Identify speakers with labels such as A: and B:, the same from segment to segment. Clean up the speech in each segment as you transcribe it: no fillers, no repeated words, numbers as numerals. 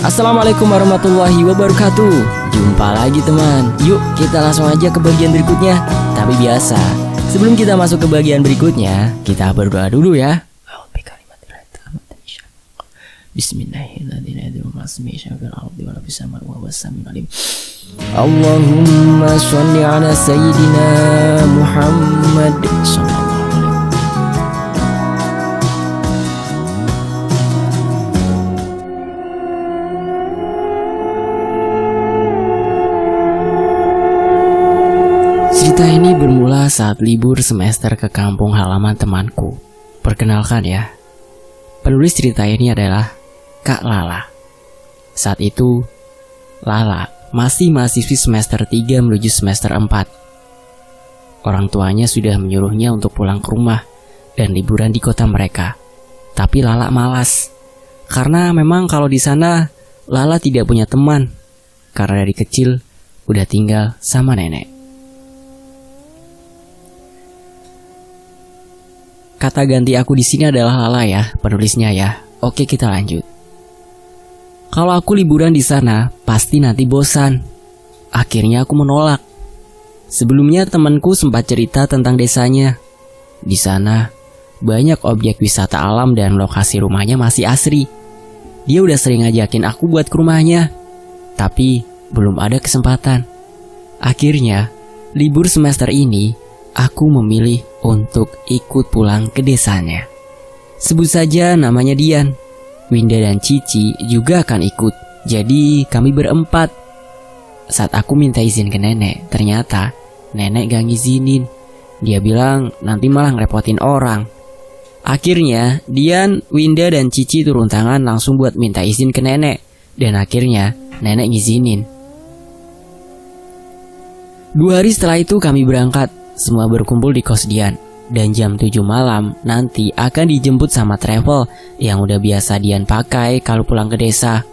A: Assalamualaikum warahmatullahi wabarakatuh. Jumpa lagi teman. Yuk kita langsung aja ke bagian berikutnya. Tapi biasa, sebelum kita masuk ke bagian berikutnya, kita berdoa dulu ya. Bismillahirrahmanirrahim. Allahumma sholli ala sayyidina Muhammad sallallahu alaihi wasallam. Cerita ini bermula saat libur semester ke kampung halaman temanku. Perkenalkan ya, penulis cerita ini adalah Kak Lala. Saat itu, Lala masih mahasiswi semester 3 menuju semester 4. Orang tuanya sudah menyuruhnya untuk pulang ke rumah dan liburan di kota mereka. Tapi Lala malas, karena memang kalau di sana Lala tidak punya teman, karena dari kecil udah tinggal sama nenek. Kata ganti aku di sini adalah Lala ya, penulisnya ya. Oke, kita lanjut. Kalau aku liburan di sana, pasti nanti bosan. Akhirnya aku menolak. Sebelumnya temanku sempat cerita tentang desanya. Di sana, banyak objek wisata alam dan lokasi rumahnya masih asri. Dia udah sering ngajakin aku buat ke rumahnya, tapi belum ada kesempatan. Akhirnya, libur semester ini, aku memilih untuk ikut pulang ke desanya. Sebut saja namanya Dian. Winda dan Cici juga akan ikut. Jadi kami berempat. Saat aku minta izin ke nenek, ternyata nenek gak ngizinin. Dia bilang nanti malah ngerepotin orang. Akhirnya Dian, Winda dan Cici turun tangan langsung buat minta izin ke nenek. Dan akhirnya nenek ngizinin. 2 hari setelah itu kami berangkat. Semua berkumpul di kos Dian. Dan jam 7 malam nanti akan dijemput sama travel yang udah biasa Dian pakai kalau pulang ke desa.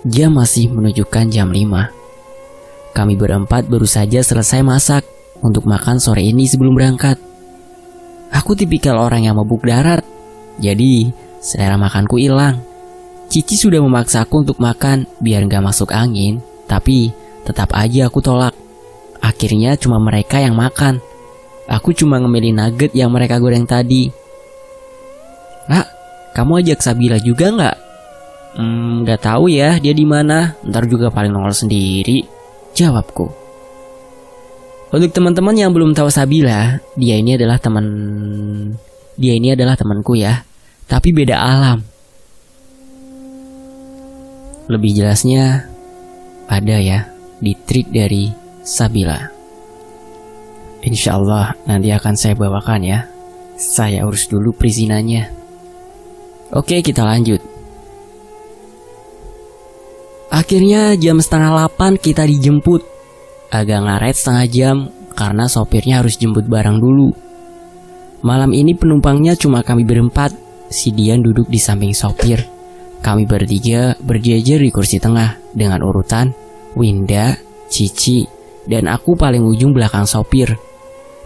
A: Jam masih menunjukkan jam 5. Kami berempat baru saja selesai masak untuk makan sore ini sebelum berangkat. Aku tipikal orang yang mabuk darat, jadi selera makanku hilang. Cici sudah memaksaku untuk makan biar gak masuk angin, tapi tetap aja aku tolak. Akhirnya cuma mereka yang makan. Aku cuma ngemilih nugget yang mereka goreng tadi. Kak, kamu ajak Sabila juga nggak? Nggak tahu ya dia di mana. Ntar juga paling nongol sendiri, jawabku. Untuk teman-teman yang belum tahu Sabila, dia ini adalah temanku ya, tapi beda alam. Lebih jelasnya ada ya di trik dari Sabila. Insyaallah nanti akan saya bawakan ya. Saya urus dulu perizinannya. Oke, kita lanjut. Akhirnya jam 7:30 kita dijemput. Agak ngaret setengah jam karena sopirnya harus jemput barang dulu. Malam ini penumpangnya cuma kami berempat. Si Dian duduk di samping sopir. Kami bertiga berjejer di kursi tengah dengan urutan Winda, Cici, dan aku paling ujung belakang sopir.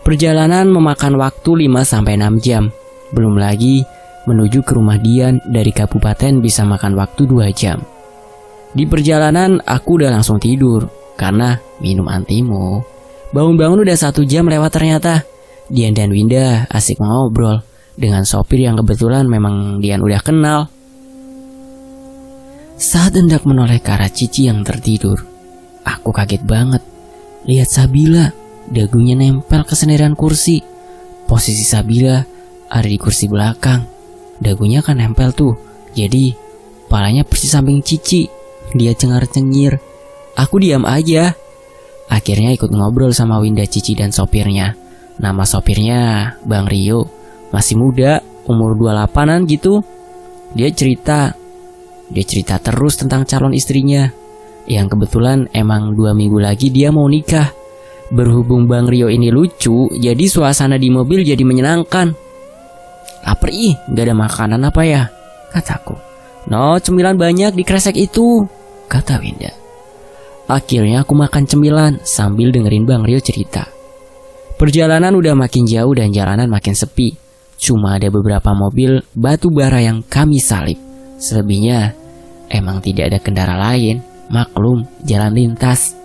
A: Perjalanan memakan waktu 5-6 jam. Belum lagi menuju ke rumah Dian dari kabupaten bisa makan waktu 2 jam. Di perjalanan aku udah langsung tidur karena minum antimo. Bangun-bangun udah 1 jam lewat ternyata. Dian dan Winda asik ngobrol dengan sopir yang kebetulan memang Dian udah kenal. Saat hendak menoleh ke arah Cici yang tertidur, aku kaget banget lihat Sabila. Dagunya nempel ke senderan kursi. Posisi Sabila ada di kursi belakang. Dagunya kan nempel tuh. Jadi palanya persis samping Cici. Dia cengar-cengir. Aku diam aja. Akhirnya ikut ngobrol sama Winda, Cici, dan sopirnya. Nama sopirnya Bang Rio. Masih muda, umur 28-an gitu. Dia cerita terus tentang calon istrinya, yang kebetulan emang 2 minggu lagi dia mau nikah. Berhubung Bang Rio ini lucu, jadi suasana di mobil jadi menyenangkan. Laper gak ada makanan apa ya? Kataku. No, cemilan banyak di kresek itu, kata Winda. Akhirnya aku makan cemilan sambil dengerin Bang Rio cerita. Perjalanan udah makin jauh dan jalanan makin sepi. Cuma ada beberapa mobil batu bara yang kami salip. Selebihnya emang tidak ada kendara lain, maklum jalan lintas.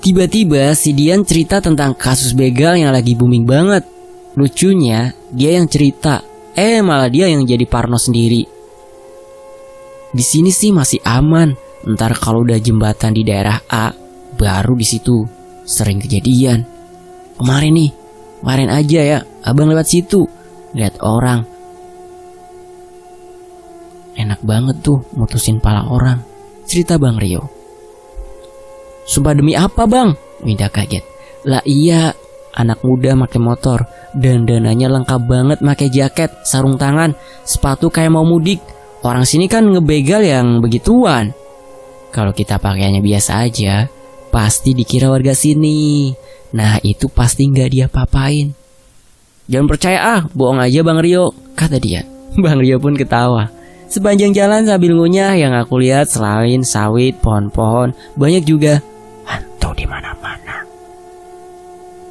A: Tiba-tiba si Dian cerita tentang kasus begal yang lagi booming banget. Lucunya dia yang cerita, malah dia yang jadi parno sendiri. Di sini sih masih aman, ntar kalau udah jembatan di daerah A, baru di situ sering kejadian. Kemarin aja ya, abang lewat situ, lihat orang. Enak banget tuh mutusin pala orang, cerita Bang Rio. Sumpah demi apa bang? Winda kaget. Lah iya, anak muda pakai motor, dandanannya lengkap banget, pakai jaket, sarung tangan, sepatu kayak mau mudik. Orang sini kan ngebegal yang begituan. Kalau kita pakaiannya biasa aja, pasti dikira warga sini. Nah itu pasti nggak dia papain. Jangan percaya bohong aja Bang Rio, kata dia. Bang Rio pun ketawa. Sepanjang jalan sambil ngunyah, yang aku lihat selain sawit, pohon-pohon, banyak juga hantu di mana-mana.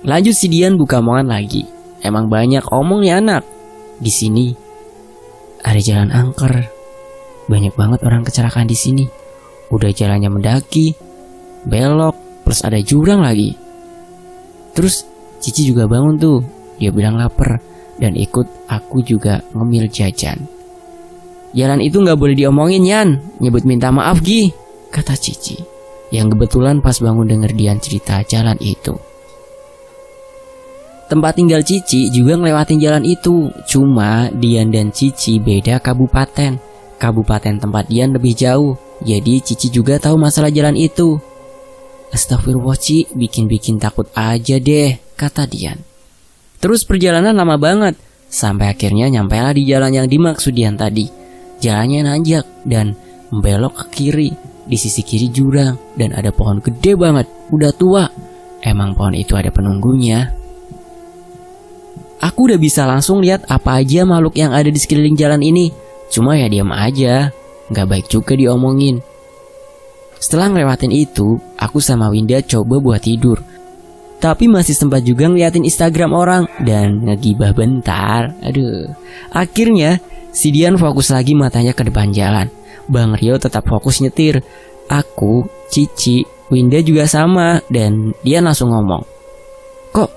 A: Lanjut si Dian buka omongan lagi. Emang banyak omong nih anak. Di sini ada jalan angker. Banyak banget orang kecelakaan di sini. Udah jalannya mendaki, belok, plus ada jurang lagi. Terus Cici juga bangun tuh. Dia bilang lapar dan ikut aku juga ngemil jajan. Jalan itu gak boleh diomongin Yan, nyebut minta maaf Gi, kata Cici, yang kebetulan pas bangun denger Dian cerita jalan itu. Tempat tinggal Cici juga ngelewatin jalan itu, cuma Dian dan Cici beda kabupaten. Kabupaten tempat Dian lebih jauh, jadi Cici juga tahu masalah jalan itu. Astagfirullah Ci, bikin takut aja deh, kata Dian. Terus perjalanan lama banget, sampai akhirnya nyampailah di jalan yang dimaksud Dian tadi. Jalannya nanjak dan membelok ke kiri. Di sisi kiri jurang dan ada pohon gede banget, udah tua. Emang pohon itu ada penunggunya. Aku udah bisa langsung lihat apa aja makhluk yang ada di sekeliling jalan ini. Cuma ya diam aja, gak baik juga diomongin. Setelah ngelewatin itu, aku sama Winda coba buat tidur. Tapi masih sempat juga ngeliatin Instagram orang dan ngegibah bentar. Akhirnya si Dian fokus lagi matanya ke depan jalan. Bang Rio tetap fokus nyetir. Aku, Cici, Winda juga sama. Dan Dian langsung ngomong, kok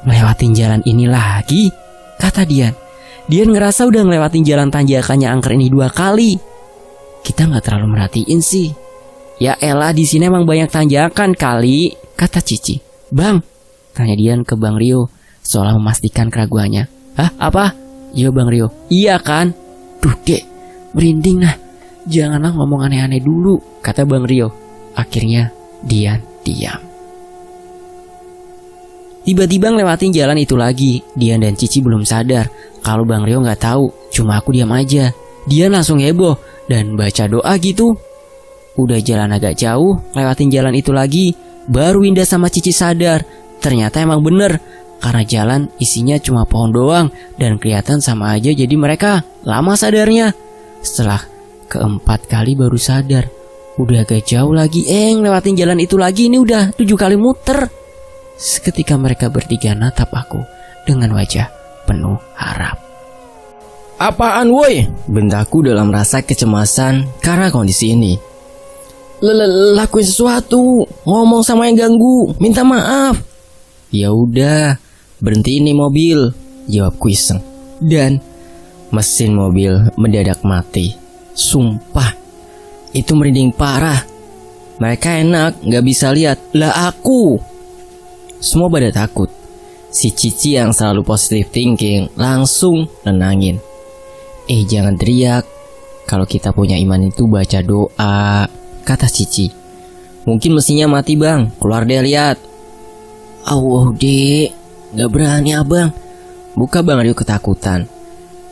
A: ngelewatin jalan ini lagi? Kata Dian. Dian ngerasa udah ngelewatin jalan tanjakannya angker ini 2 kali. Kita gak terlalu merhatiin sih. Ya elah, di sini emang banyak tanjakan kali, kata Cici. Bang, tanya Dian ke Bang Rio, seolah memastikan keraguannya. Hah, apa? Iya Bang Rio. Iya kan? Duh dek, merinding nah. Janganlah ngomong aneh-aneh dulu, kata Bang Rio. Akhirnya Dian diam. Tiba-tiba ngelewatin jalan itu lagi. Dian dan Cici belum sadar kalau Bang Rio gak tahu, cuma aku diam aja. Dian langsung heboh dan baca doa gitu. Udah jalan agak jauh, lewatin jalan itu lagi, baru Winda sama Cici sadar. Ternyata emang bener, karena jalan isinya cuma pohon doang dan kelihatan sama aja, jadi mereka lama sadarnya. Setelah keempat kali baru sadar. Udah agak jauh lagi, lewatin jalan itu lagi, ini udah 7 kali muter. Seketika mereka bertiga natap aku dengan wajah penuh harap.
B: Apaan woi? Bentakku dalam rasa kecemasan karena kondisi ini. Lakuin sesuatu, ngomong sama yang ganggu, minta maaf. Ya udah, berhenti ini mobil, jawabku iseng. Dan mesin mobil mendadak mati. Sumpah, itu merinding parah. Mereka enak, gak bisa lihat. Lah aku. Semua pada takut. Si Cici yang selalu positive thinking langsung nenangin. Jangan teriak. Kalau kita punya iman itu baca doa, kata Cici. Mungkin mesinnya mati bang, keluar deh lihat. Dek, gak berani abang. Buka Bang Rio ketakutan.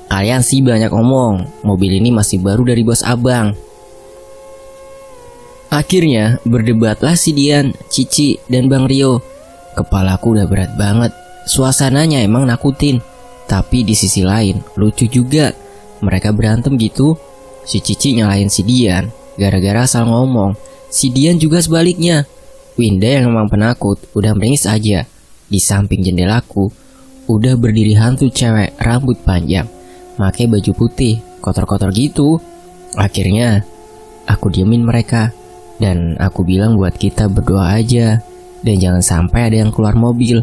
B: Kalian sih banyak omong, mobil ini masih baru dari bos abang. Akhirnya berdebatlah si Dian, Cici, dan Bang Rio. Kepalaku udah berat banget. Suasananya emang nakutin, tapi di sisi lain lucu juga. Mereka berantem gitu. Si Cici nyalahin si Dian gara-gara asal ngomong. Si Dian juga sebaliknya. Winda yang memang penakut udah meringis aja. Di samping jendelaku udah berdiri hantu cewek rambut panjang. pakai baju putih, kotor-kotor gitu. Akhirnya aku diemin mereka dan aku bilang buat kita berdoa aja dan jangan sampai ada yang keluar mobil.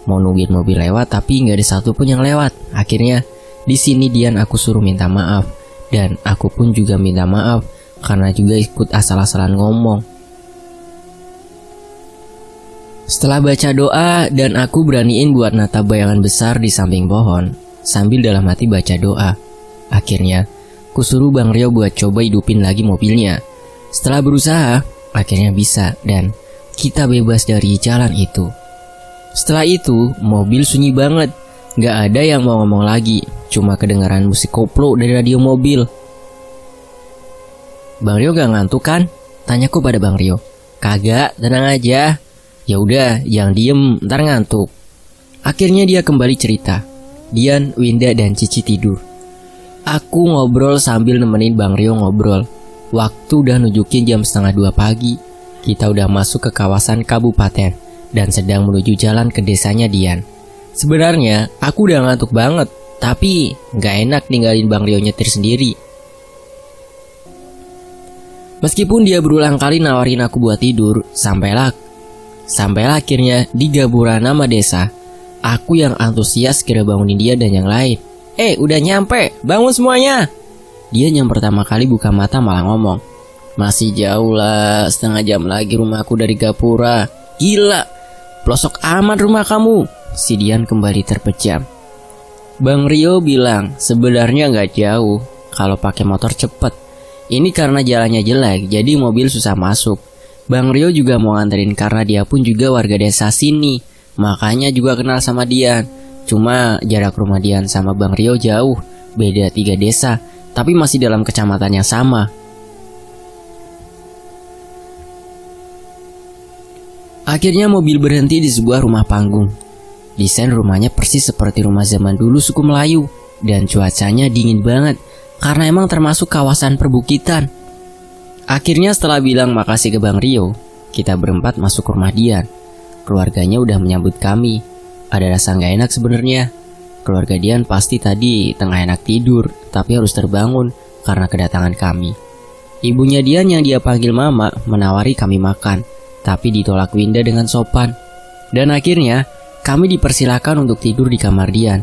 B: Mau nungguin mobil lewat tapi nggak ada satupun yang lewat. Akhirnya di sini Dian aku suruh minta maaf dan aku pun juga minta maaf karena juga ikut asal-asalan ngomong. Setelah baca doa dan aku beraniin buat natap bayangan besar di samping pohon sambil dalam hati baca doa. Akhirnya ku suruh Bang Rio buat coba hidupin lagi mobilnya. Setelah berusaha, akhirnya bisa dan kita bebas dari jalan itu. Setelah itu, mobil sunyi banget. Gak ada yang mau ngomong lagi, cuma kedengaran musik koplo dari radio mobil. Bang Rio gak ngantuk kan? Tanyaku pada Bang Rio. Kagak, tenang aja. Ya udah, jangan diem, ntar ngantuk. Akhirnya dia kembali cerita. Dian, Winda, dan Cici tidur. Aku ngobrol sambil nemenin Bang Rio ngobrol. Waktu udah nunjukin jam 1:30 pagi. Kita udah masuk ke kawasan kabupaten dan sedang menuju jalan ke desanya Dian. Sebenarnya aku udah ngantuk banget, tapi gak enak ninggalin Bang Rio nyetir sendiri. Meskipun dia berulang kali nawarin aku buat tidur, sampailah akhirnya di Gapura-Nama Desa. Aku yang antusias kira bangunin dia dan yang lain. Udah nyampe, bangun semuanya. Dia yang pertama kali buka mata malah ngomong, masih jauh lah, setengah jam lagi rumahku dari Gapura. Gila, pelosok amat rumah kamu. Si Dian kembali terpejam. Bang Rio bilang sebenarnya gak jauh, kalau pakai motor cepet. Ini karena jalannya jelek, jadi mobil susah masuk. Bang Rio juga mau nganterin karena dia pun juga warga desa sini, makanya juga kenal sama Dian. Cuma jarak rumah Dian sama Bang Rio jauh, beda 3 desa, tapi masih dalam kecamatan yang sama. Akhirnya mobil berhenti di sebuah rumah panggung. Desain rumahnya persis seperti rumah zaman dulu suku Melayu, dan cuacanya dingin banget karena emang termasuk kawasan perbukitan. Akhirnya setelah bilang makasih ke Bang Rio, kita berempat masuk ke rumah Dian. Keluarganya udah menyambut kami. Ada rasa gak enak sebenarnya. Keluarga Dian pasti tadi tengah enak tidur, tapi harus terbangun karena kedatangan kami. Ibunya Dian yang dia panggil Mama menawari kami makan, tapi ditolak Winda dengan sopan. Dan akhirnya kami dipersilakan untuk tidur di kamar Dian.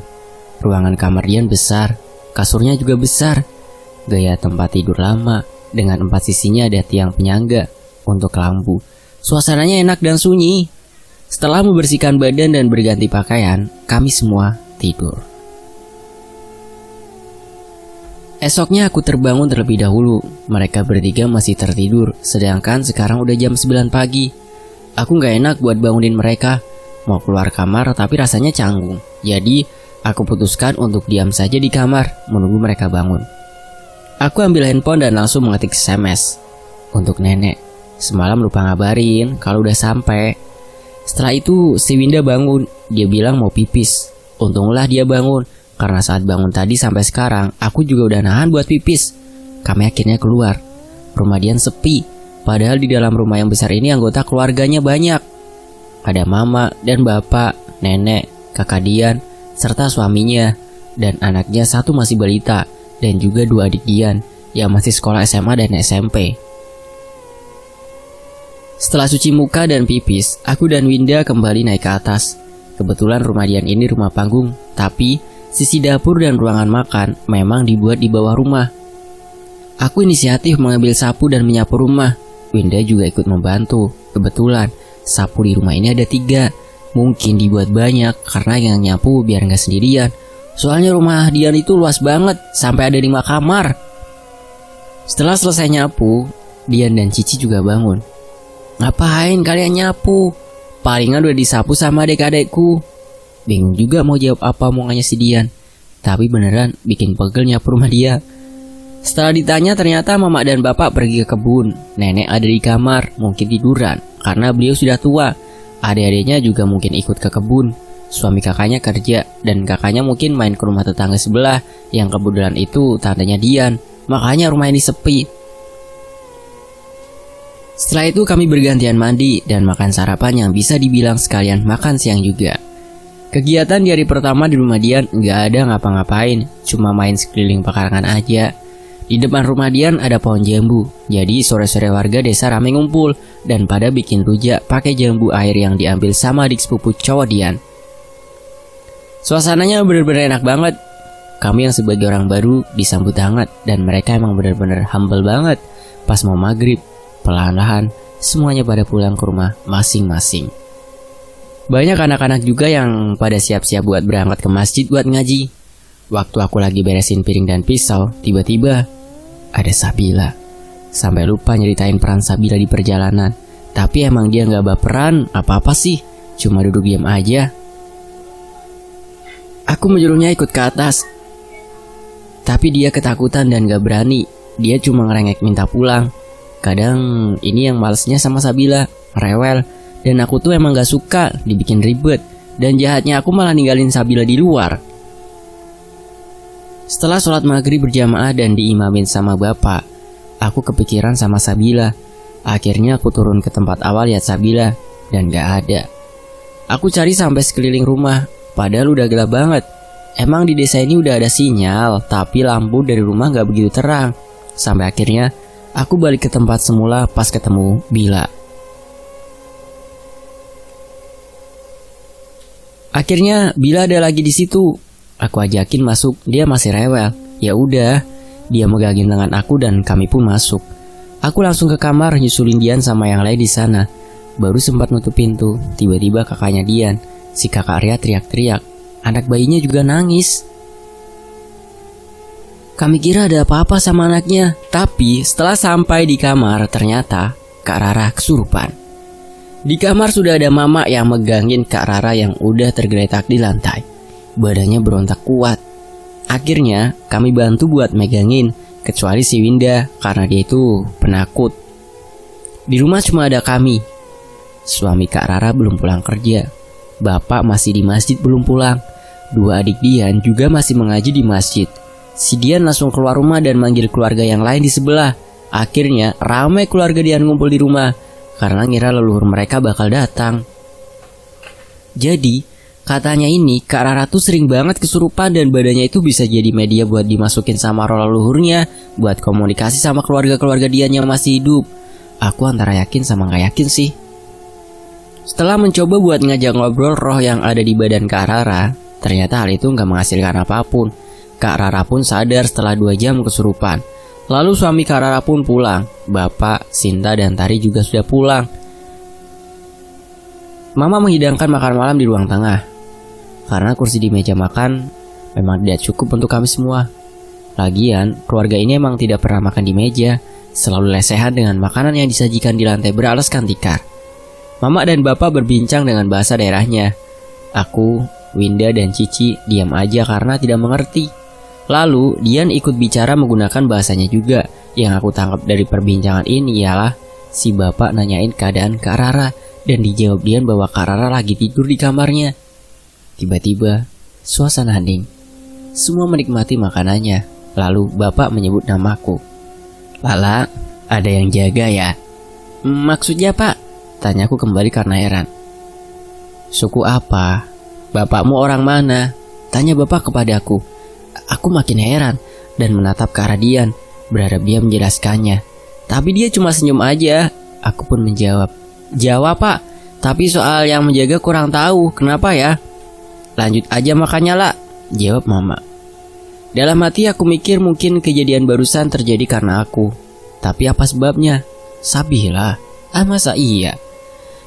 B: Ruangan kamar Dian besar, kasurnya juga besar. Gaya tempat tidur lama, dengan 4 sisinya ada tiang penyangga untuk lampu. Suasananya enak dan sunyi. Setelah membersihkan badan dan berganti pakaian, kami semua tidur. Esoknya aku terbangun terlebih dahulu. Mereka bertiga masih tertidur, sedangkan sekarang udah jam 9 pagi. Aku gak enak buat bangunin mereka. Mau keluar kamar tapi rasanya canggung. Jadi aku putuskan untuk diam saja di kamar, menunggu mereka bangun. Aku ambil handphone dan langsung mengetik SMS untuk nenek. Semalam lupa ngabarin kalau udah sampai. Setelah itu si Winda bangun. Dia bilang mau pipis. Untunglah dia bangun, karena saat bangun tadi sampai sekarang aku juga udah nahan buat pipis. Kami akhirnya keluar. Rumah Dian sepi, padahal di dalam rumah yang besar ini anggota keluarganya banyak. Ada mama dan bapak, nenek, kakak Dian, serta suaminya, dan anaknya satu masih balita, dan juga 2 adik Dian yang masih sekolah SMA dan SMP. Setelah cuci muka dan pipis, aku dan Winda kembali naik ke atas. Kebetulan rumah Dian ini rumah panggung, tapi sisi dapur dan ruangan makan memang dibuat di bawah rumah. Aku inisiatif mengambil sapu dan menyapu rumah. Winda juga ikut membantu. Kebetulan sapu di rumah ini ada 3. Mungkin dibuat banyak karena yang nyapu biar gak sendirian. Soalnya rumah Dian itu luas banget, sampai ada 5 kamar. Setelah selesai nyapu, Dian dan Cici juga bangun. Ngapain kalian nyapu? Palingan udah disapu sama adik-adikku. Bingung juga mau jawab apa omongannya si Dian. Tapi beneran bikin pegel nyapu rumah dia. Setelah ditanya ternyata mama dan bapak pergi ke kebun. Nenek ada di kamar, mungkin tiduran karena beliau sudah tua. Adik-adiknya juga mungkin ikut ke kebun. Suami kakaknya kerja dan kakaknya mungkin main ke rumah tetangga sebelah yang kebetulan itu tantenya Dian. Makanya rumah ini sepi. Setelah itu kami bergantian mandi dan makan sarapan yang bisa dibilang sekalian makan siang juga.
A: Kegiatan di hari pertama di rumah Dian nggak ada ngapa-ngapain, cuma main sekeliling pekarangan aja. Di depan rumah Dian ada pohon jambu, jadi sore-sore warga desa ramai ngumpul dan pada bikin rujak pakai jambu air yang diambil sama adik sepupu cowok Dian. Suasananya bener-bener enak banget. Kami yang sebagai orang baru disambut hangat dan mereka emang bener-bener humble banget. Pas mau maghrib, perlahan-lahan semuanya pada pulang ke rumah masing-masing. Banyak anak-anak juga yang pada siap-siap buat berangkat ke masjid buat ngaji. Waktu aku lagi beresin piring dan pisau, tiba-tiba ada Sabila. Sampai lupa nyeritain peran Sabila di perjalanan. Tapi emang dia gak baperan apa-apa sih, cuma duduk diam aja. Aku menyuruhnya ikut ke atas, tapi dia ketakutan dan gak berani. Dia cuma ngerengek minta pulang. Kadang ini yang malesnya sama Sabila, rewel. Dan aku tuh emang gak suka dibikin ribet. Dan jahatnya aku malah ninggalin Sabila di luar. Setelah sholat maghrib berjamaah dan diimamin sama bapak, aku kepikiran sama Sabila. Akhirnya aku turun ke tempat awal lihat Sabila, dan gak ada. Aku cari sampai sekeliling rumah, padahal udah gelap banget. Emang di desa ini udah ada sinyal, tapi lampu dari rumah gak begitu terang. Sampai akhirnya aku balik ke tempat semula pas ketemu Bila. Akhirnya Bila ada lagi di situ. Aku ajakin masuk, dia masih rewel. Ya udah, dia megangin tangan aku dan kami pun masuk. Aku langsung ke kamar nyusulin Dian sama yang lain di sana. Baru sempat nutup pintu, tiba-tiba kakaknya Dian, si kakak Ria teriak-teriak. Anak bayinya juga nangis. Kami kira ada apa-apa sama anaknya. Tapi setelah sampai di kamar, ternyata Kak Rara kesurupan. Di kamar sudah ada mama yang megangin Kak Rara yang udah tergeletak di lantai. Badannya berontak kuat. Akhirnya kami bantu buat megangin, kecuali si Winda karena dia itu penakut. Di rumah cuma ada kami. Suami Kak Rara belum pulang kerja. Bapak masih di masjid belum pulang. Dua adik Dian juga masih mengaji di masjid. Si Dian langsung keluar rumah dan manggil keluarga yang lain di sebelah. Akhirnya ramai keluarga Dian ngumpul di rumah karena ngira leluhur mereka bakal datang. Jadi katanya ini Kak Rara tuh sering banget kesurupan dan badannya itu bisa jadi media buat dimasukin sama roh leluhurnya, buat komunikasi sama keluarga-keluarga Dian yang masih hidup. Aku antara yakin sama gak yakin sih. Setelah mencoba buat ngajak ngobrol roh yang ada di badan Kak Rara, ternyata hal itu gak menghasilkan apapun. Kak Rara pun sadar setelah 2 jam kesurupan. Lalu suami Kak Rara pun pulang. Bapak, Sinta, dan Tari juga sudah pulang. Mama menghidangkan makan malam di ruang tengah. Karena kursi di meja makan memang tidak cukup untuk kami semua. Lagian, keluarga ini emang tidak pernah makan di meja. Selalu lesehan dengan makanan yang disajikan di lantai beralaskan tikar. Mama dan Bapak berbincang dengan bahasa daerahnya. Aku, Winda, dan Cici diam aja karena tidak mengerti. Lalu Dian ikut bicara menggunakan bahasanya juga. Yang aku tangkap dari perbincangan ini ialah si bapak nanyain keadaan Kak Rara dan dijawab Dian bahwa Kak Rara lagi tidur di kamarnya. Tiba-tiba suasana hening. Semua menikmati makanannya. Lalu bapak menyebut namaku. Lala, ada yang jaga ya? Maksudnya pak? Tanyaku kembali karena heran. Suku apa? Bapakmu orang mana? Tanya bapak kepadaku. Aku makin heran dan menatap ke arah Dian, berharap dia menjelaskannya. Tapi dia cuma senyum aja. Aku pun menjawab. Jawab pak, tapi soal yang menjaga kurang tahu. Kenapa ya? Lanjut aja makannya lah, jawab mama. Dalam hati aku mikir mungkin kejadian barusan terjadi karena aku. Tapi apa sebabnya? Sabila. Masa iya?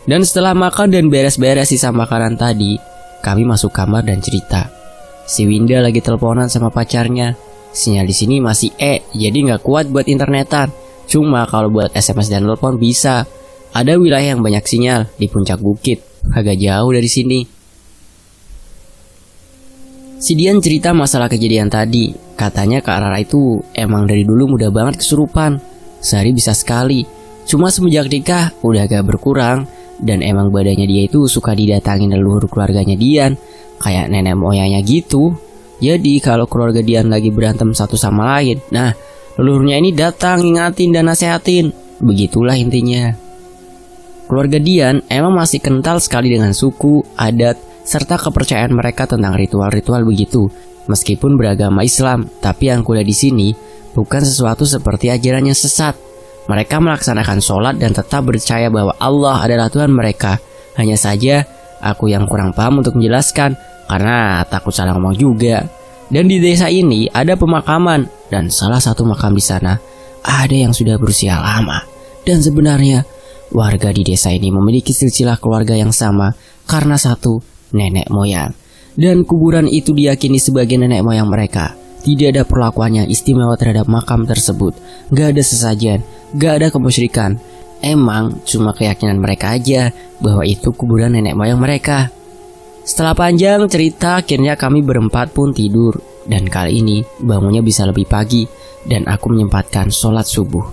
A: Dan setelah makan dan beres-beres sisa makanan tadi, kami masuk kamar dan cerita. Si Winda lagi teleponan sama pacarnya. Sinyal di sini masih jadi nggak kuat buat internetan. Cuma kalau buat SMS dan telepon bisa. Ada wilayah yang banyak sinyal di puncak bukit, agak jauh dari sini. Si Dian cerita masalah kejadian tadi. Katanya Kak Rara itu emang dari dulu mudah banget kesurupan. Sehari bisa sekali. Cuma semenjak nikah udah agak berkurang. Dan emang badannya dia itu suka didatangin leluhur keluarganya Dian, kayak nenek moyangnya gitu. Jadi kalau keluarga Dian lagi berantem satu sama lain, nah leluhurnya ini datang ngingatin dan nasehatin. Begitulah intinya. Keluarga Dian emang masih kental sekali dengan suku, adat,
B: serta kepercayaan mereka tentang ritual-ritual begitu. Meskipun beragama Islam, tapi yang kuliah di sini bukan sesuatu seperti ajaran yang sesat. Mereka melaksanakan sholat dan tetap percaya bahwa Allah adalah Tuhan mereka. Hanya saja aku yang kurang paham untuk menjelaskan karena takut salah ngomong juga. Dan di desa ini ada pemakaman, dan salah satu makam di sana ada yang sudah berusia lama. Dan sebenarnya warga di desa ini memiliki silsilah keluarga yang sama karena satu nenek moyang. Dan kuburan itu diyakini sebagai nenek moyang mereka. Tidak ada perlakuan yang istimewa terhadap makam tersebut. Gak ada sesajen, gak ada kemusyrikan. Emang cuma keyakinan mereka aja bahwa itu kuburan nenek moyang mereka. Setelah panjang cerita, akhirnya kami berempat pun tidur. Dan kali ini bangunnya bisa lebih pagi dan aku menyempatkan sholat subuh.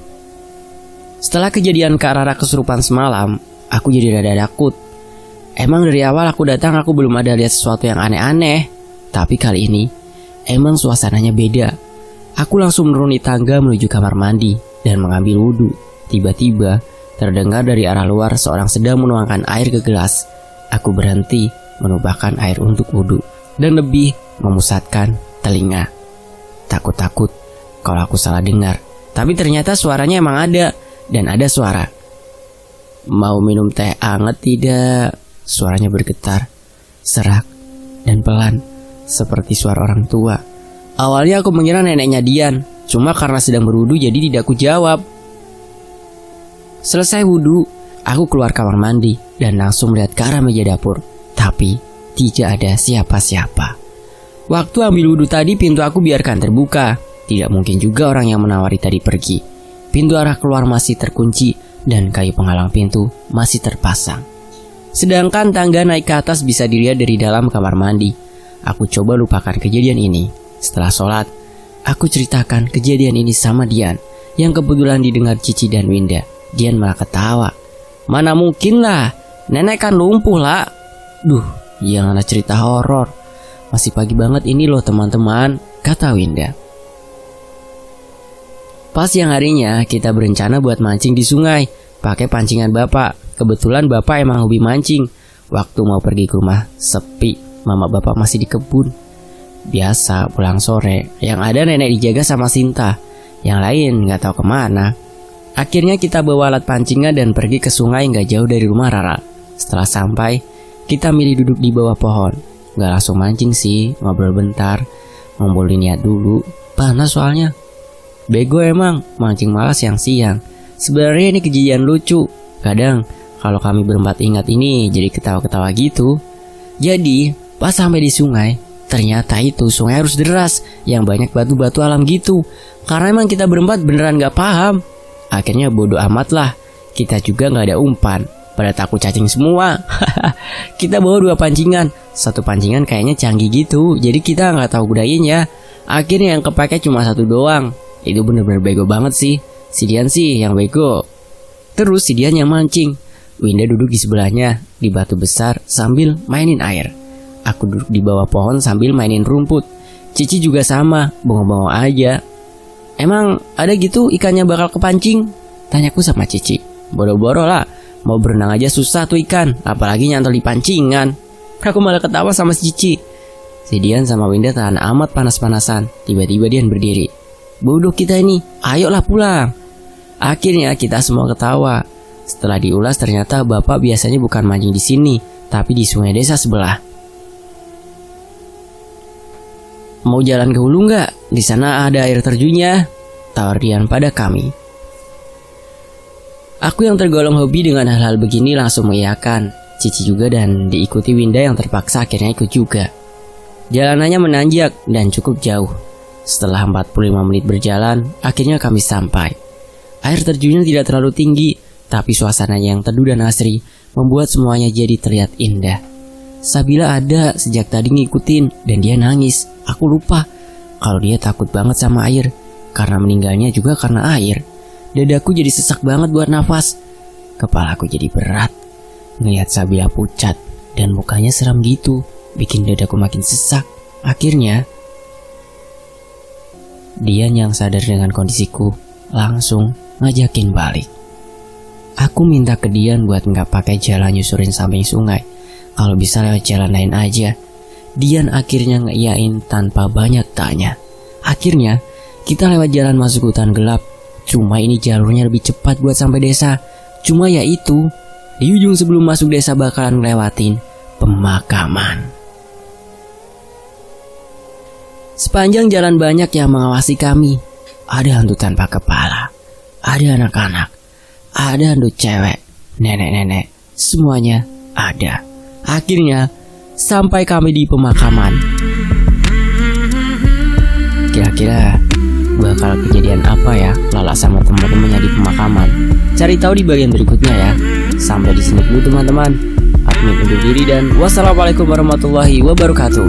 B: Setelah kejadian Kak Rara kesurupan semalam, aku jadi rada takut. Emang dari awal aku datang aku belum ada lihat sesuatu yang aneh-aneh. Tapi kali ini emang suasananya beda. Aku langsung menuruni tangga menuju kamar mandi dan mengambil wudhu. Tiba-tiba terdengar dari arah luar seorang sedang menuangkan air ke gelas. Aku berhenti menumpahkan air untuk wudhu dan lebih memusatkan telinga. Takut-takut kalau aku salah dengar. Tapi ternyata suaranya emang ada. Dan ada suara, "Mau minum teh anget tidak?" Suaranya bergetar, serak, dan pelan, seperti suara orang tua. Awalnya aku mengira neneknya Dian, cuma karena sedang berwudu jadi tidak aku jawab. Selesai wudu, aku keluar kamar mandi dan langsung melihat ke arah meja dapur. Tapi tidak ada siapa-siapa. Waktu ambil wudu tadi pintu aku biarkan terbuka. Tidak mungkin juga orang yang menawari tadi pergi. Pintu arah keluar masih terkunci dan kayu penghalang pintu masih terpasang. Sedangkan tangga naik ke atas bisa dilihat dari dalam kamar mandi. Aku coba lupakan kejadian ini. Setelah sholat, aku ceritakan kejadian ini sama Dian, yang kebetulan didengar Cici dan Winda. Dian malah ketawa. "Mana mungkin lah, nenek kan lumpuh lah." "Duh, janganlah cerita horor. Masih pagi banget ini loh teman-teman," kata Winda. Pas siang harinya kita berencana buat mancing di sungai pakai pancingan bapak. Kebetulan bapak emang hobi mancing. Waktu mau pergi ke rumah sepi, mama bapak masih di kebun. Biasa pulang sore, yang ada nenek dijaga sama Sinta, yang lain gak tahu kemana. Akhirnya kita bawa alat pancingan dan pergi ke sungai gak jauh dari rumah Rara. Setelah sampai, kita milih duduk di bawah pohon. Gak langsung mancing sih, ngobrol bentar, ngumpulin niat dulu. Panas soalnya. Bego emang, mancing malas siang-siang. Sebenarnya ini kejadian lucu. Kadang kalau kami berempat ingat ini jadi ketawa-ketawa gitu. Jadi pas sampai di sungai, ternyata itu sungai harus deras yang banyak batu-batu alam gitu. Karena emang kita berempat beneran gak paham. Akhirnya bodo amat lah, kita juga gak ada umpan. Pada takut cacing semua. Kita bawa 2 pancingan. Satu pancingan kayaknya canggih gitu, jadi kita gak tahu gunainnya. Akhirnya yang kepake cuma 1 doang. Itu bener-bener bego banget sih. Si Dian sih yang bego. Terus si Dian yang mancing. Winda duduk di sebelahnya di batu besar sambil mainin air. Aku duduk di bawah pohon sambil mainin rumput. Cici juga sama, bengong-bengong aja. "Emang ada gitu ikannya bakal kepancing?" tanyaku sama Cici. "Boro-boro lah, mau berenang aja susah tuh ikan, apalagi nyantol di pancingan." Aku malah ketawa sama si Cici. Si Dian sama Winda tahan amat panas-panasan. Tiba-tiba Dian berdiri. "Bodoh kita ini, ayolah pulang." Akhirnya kita semua ketawa. Setelah diulas ternyata bapak biasanya bukan mancing di sini, tapi di sungai desa sebelah. "Mau jalan ke hulu nggak? Di sana ada air terjunnya," tawar Dian pada kami. Aku yang tergolong hobi dengan hal-hal begini langsung mengiyakan. Cici juga dan diikuti Winda yang terpaksa akhirnya ikut juga. Jalanannya menanjak dan cukup jauh. Setelah 45 menit berjalan, akhirnya kami sampai. Air terjunnya tidak terlalu tinggi, tapi suasananya yang teduh dan asri membuat semuanya jadi terlihat indah. Sabila ada sejak tadi ngikutin dan dia nangis. Aku lupa kalau dia takut banget sama air, karena meninggalnya juga karena air. Dadaku jadi sesak banget buat nafas. Kepalaku jadi berat. Ngelihat Sabila pucat dan mukanya seram gitu, bikin dadaku makin sesak. Akhirnya Dian yang sadar dengan kondisiku langsung ngajakin balik. Aku minta ke Dian buat nggak pakai jalan nyusurin samping sungai,
A: kalau bisa lewat jalan lain aja. Dian akhirnya ngeiyain tanpa banyak tanya. Akhirnya kita lewat jalan masuk hutan gelap. Cuma ini jalurnya lebih cepat buat sampai desa. Cuma ya itu, di ujung sebelum masuk desa bakalan ngelewatin pemakaman. Sepanjang jalan banyak yang mengawasi kami. Ada hantu tanpa kepala, ada anak-anak, ada hantu cewek, nenek-nenek, semuanya ada. Akhirnya sampai kami di pemakaman. Kira-kira bakal kejadian apa ya Lala sama teman-temannya di pemakaman? Cari tahu di bagian berikutnya ya. Sampai di sini dulu teman-teman. Admin undur diri dan wassalamualaikum warahmatullahi wabarakatuh.